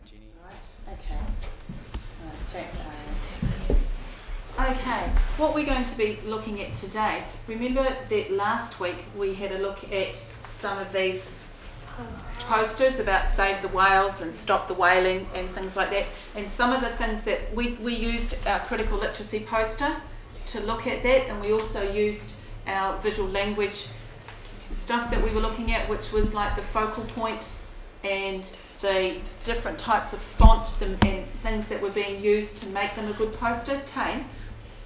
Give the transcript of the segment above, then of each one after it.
right, Jenny. Right, okay. Okay, what we're going to be looking at today, remember that last week we had a look at some of these posters about save the whales and stop the whaling and things like that, and some of the things that we used our critical literacy poster to look at that, and we also used our visual language stuff that we were looking at, which was like the focal point and the different types of font and things that were being used to make them a good poster. Tame,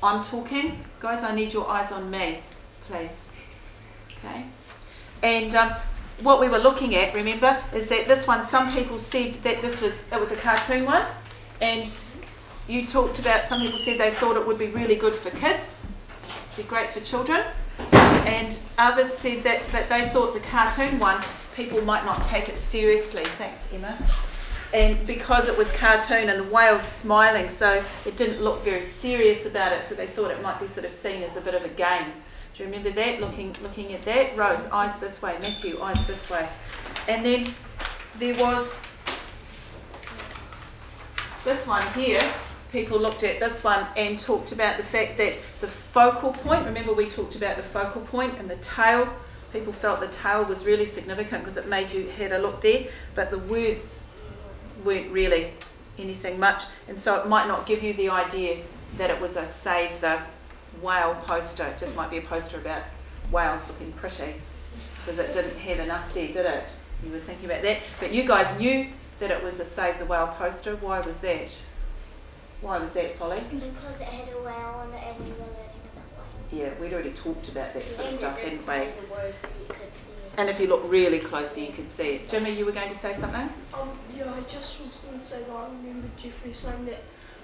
I'm talking. Guys, I need your eyes on me, please. Okay. And what we were looking at, remember, is that this one, some people said that it was a cartoon one, and you talked about, some people said they thought it would be really good for kids, be great for children, and others said that they thought the cartoon one, people might not take it seriously. Thanks, Emma. And because it was cartoon and the whale's smiling, so it didn't look very serious about it, so they thought it might be sort of seen as a bit of a game. Do you remember that, looking at that? Rose, eyes this way. Matthew, eyes this way. And then there was this one here. People looked at this one and talked about the fact that the focal point, remember we talked about the focal point and the tail. People felt the tail was really significant because it made you had a look there, but the words weren't really anything much, and so it might not give you the idea that it was a save the whale poster. It just might be a poster about whales looking pretty, because it didn't have enough there, did it? You were thinking about that, but you guys knew that it was a save the whale poster. Why was that? Why was that, Polly? Because it had a whale on it and we were learning about whales. Yeah, we'd already talked about that sort of stuff, hadn't we? Words that you could see. And if you look really closely, you could see it. Jimmy, you were going to say something? Yeah, I just was going to say that I remember Jeffrey saying that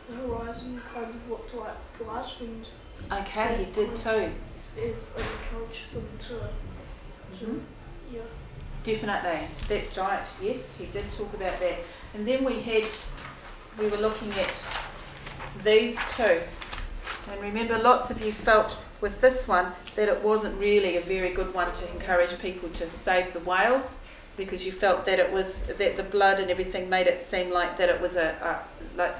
the horizon kind of looked like blood, and Okay, you did too. it encouraged them to yeah. Definitely, that's right. Yes, he did talk about that. And then we were looking at these two. And remember, lots of you felt with this one that it wasn't really a very good one to encourage people to save the whales, because you felt that it was that the blood and everything made it seem like that it was like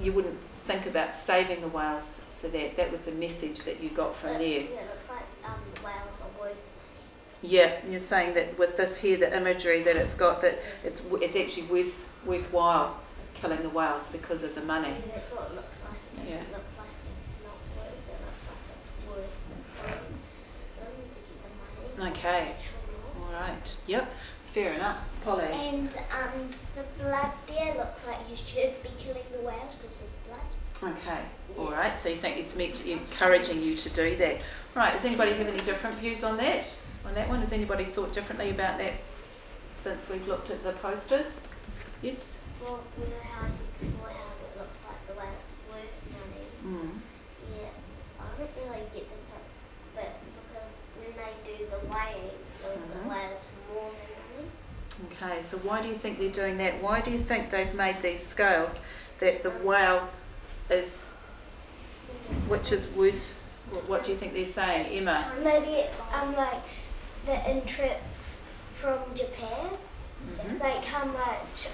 you wouldn't think about saving the whales for that. That was the message that you got from there. Yeah, it looks like the whales are worth. Yeah, you're saying that with this here, the imagery that it's got, that it's actually worthwhile killing the whales because of the money. Yeah, that's what it looks like. It doesn't look like it's not worth it. It looks like it's worth to get the money. Okay, all right. Yep, fair enough. Polly? And the blood there looks like you should be killing the whales because there's blood. Okay, all right. So you think it's encouraging you to do that. Right, does anybody have any different views on that? On that one? Has anybody thought differently about that since we've looked at the posters? Yes? Well, you know how I said before how it looks like the whale's worth money. Mm. Yeah, I don't really get the point, but because when they do the weighing, the whale's more than money. Okay, so why do you think they're doing that? Why do you think they've made these scales that the whale is, which is worth, what do you think they're saying, Emma? Maybe it's like the interest from Japan, like how much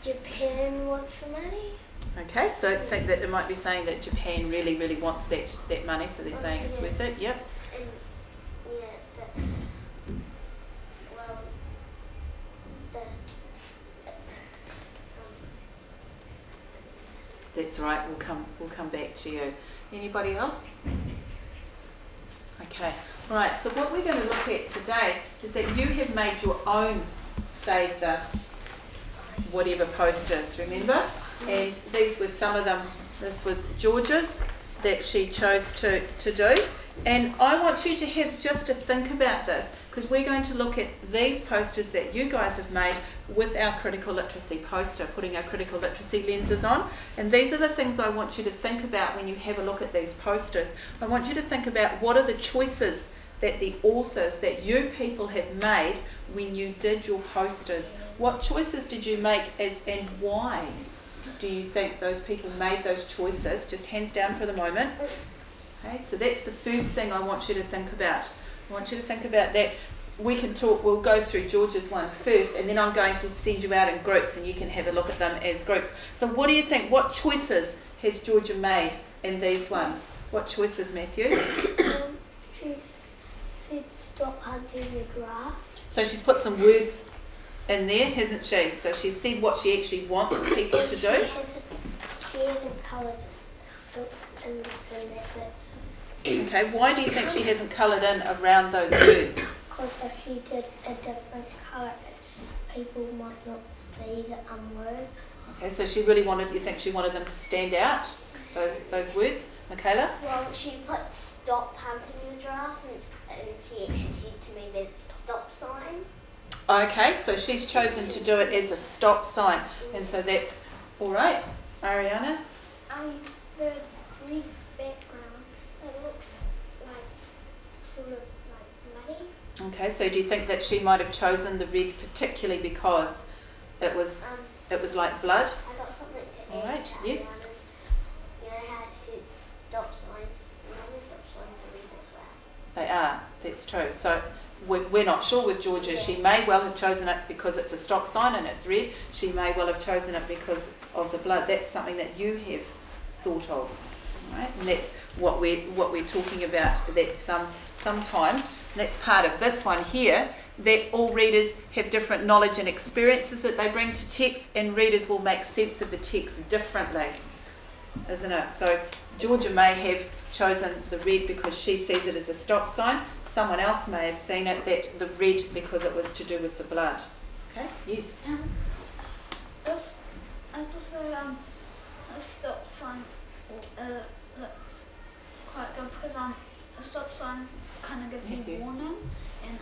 Japan wants the money. Okay, so I think that it might be saying that Japan really, really wants that money, so they're saying it's worth it. Yep. And yeah, well, That's right. We'll come back to you. Anybody else? Okay. All right. So what we're going to look at today is that you have made your own save the whatever posters. Remember? And these were some of them. This was George's that she chose to do. And I want you to have just to think about this, because we're going to look at these posters that you guys have made with our critical literacy poster, putting our critical literacy lenses on. And these are the things I want you to think about when you have a look at these posters. I want you to think about what are the choices that the authors, that you people have made when you did your posters. What choices did you make and why do you think those people made those choices? Just hands down for the moment. Okay, so that's the first thing I want you to think about. I want you to think about that. we can talk, we'll go through George's one first, and then I'm going to send you out in groups and you can have a look at them as groups. So what do you think, what choices has Georgia made in these ones? What choices, Matthew? She said stop hunting the giraffes. So she's put some words in there, hasn't she? So she's said what she actually wants people to do. She hasn't coloured in that bit. Okay, why do you think she hasn't coloured in around those words? Because if she did a different colour, people might not see the words. Okay, so she really wanted, you think she wanted them to stand out, those words? Michaela? Well, she put stop hunting the giraffes and she actually said to me that stop sign. Okay, so she's chosen to do it as a stop sign, and so that's all right. Ariana? The red background, it looks like sort of like muddy. Okay, so do you think that she might have chosen the red particularly because it was like blood? I got something to add. All right, to yes. Ariana's. You know how it says stop signs? Another stop signs are red as well. They are, that's true. So we're not sure with Georgia. She may well have chosen it because it's a stop sign and it's red. She may well have chosen it because of the blood. That's something that you have thought of, right? And that's what we're talking about. That sometimes, and that's part of this one here, that all readers have different knowledge and experiences that they bring to text, and readers will make sense of the text differently, isn't it? So Georgia may have chosen the red because she sees it as a stop sign. Someone else may have seen it that the red because it was to do with the blood. Okay? Yes. That's also a stop sign that's quite good because a stop sign kind of gives you warning, and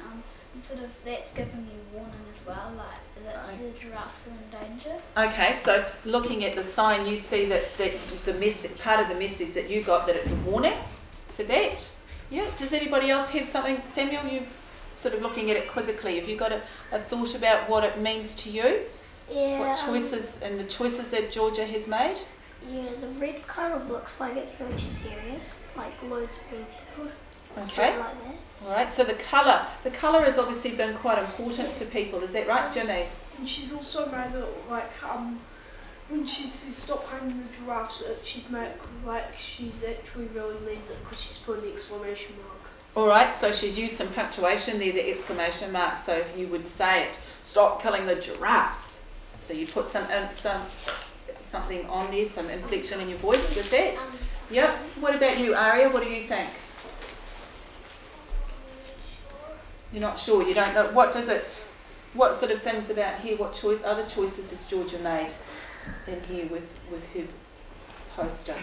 instead of that's giving you warning as well, like that the giraffes are in danger. Okay, so looking at the sign, you see that the message, part of the message that you got, that it's a warning for that. Yeah. Does anybody else have something? Samuel, you sort of looking at it quizzically. Have you got a thought about what it means to you? Yeah. What choices and the choices that Georgia has made? Yeah, the red kind of looks like it's really serious, like loads of being killed. Okay. Like that. All right. So the colour has obviously been quite important to people. Is that right, Jimmy? And she's also made it like when she says stop hunting the giraffes, she's made it like she's actually really means it because she's put an exclamation mark. All right. So she's used some punctuation there, the exclamation mark. So you would say it, stop killing the giraffes. So you put something on there, some inflection in your voice with that. Yep. What about you, Aria? What do you think? You're not sure. You don't know. What sort of things about here? What other choices has Georgia made in here with her poster?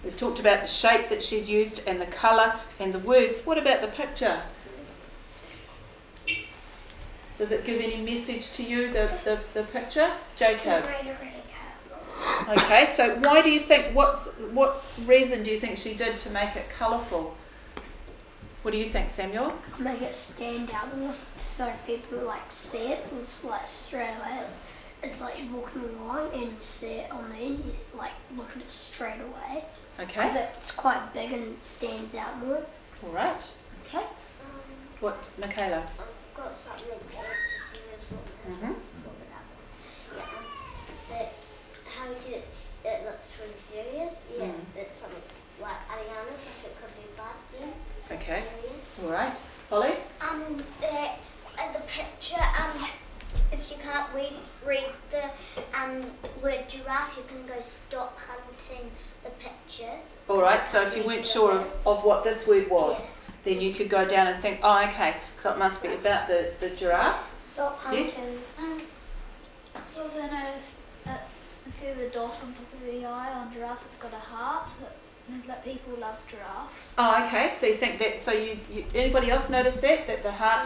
We've talked about the shape that she's used and the colour and the words. What about the picture? Does it give any message to you, the picture? Jacob? Okay, so why do you think, what reason do you think she did to make it colourful? What do you think, Samuel? To make it stand out more so people like see it, it's like straight away. It's like you're walking along and you see it on the end, you like look at it straight away. Okay. Because it's quite big and it stands out more. All right. Okay. What, Michaela? I've got something to Mm-hmm. That how you said it looks really serious. Yeah, it's something like Ariana, so it could be bad then. Okay. Serious. All right. Holly? In the picture, if you can't read the word giraffe, you can go stop hunting the picture. All right, so if you weren't sure of what this word was, then you could go down and think, oh, okay, so it must be about the giraffes. Stop hunting. Yes? So also noticed that instead of the dot on top of the eye on giraffe, it's got a heart. That means that people love giraffes. Oh, okay, so you think that, so you anybody else notice that the heart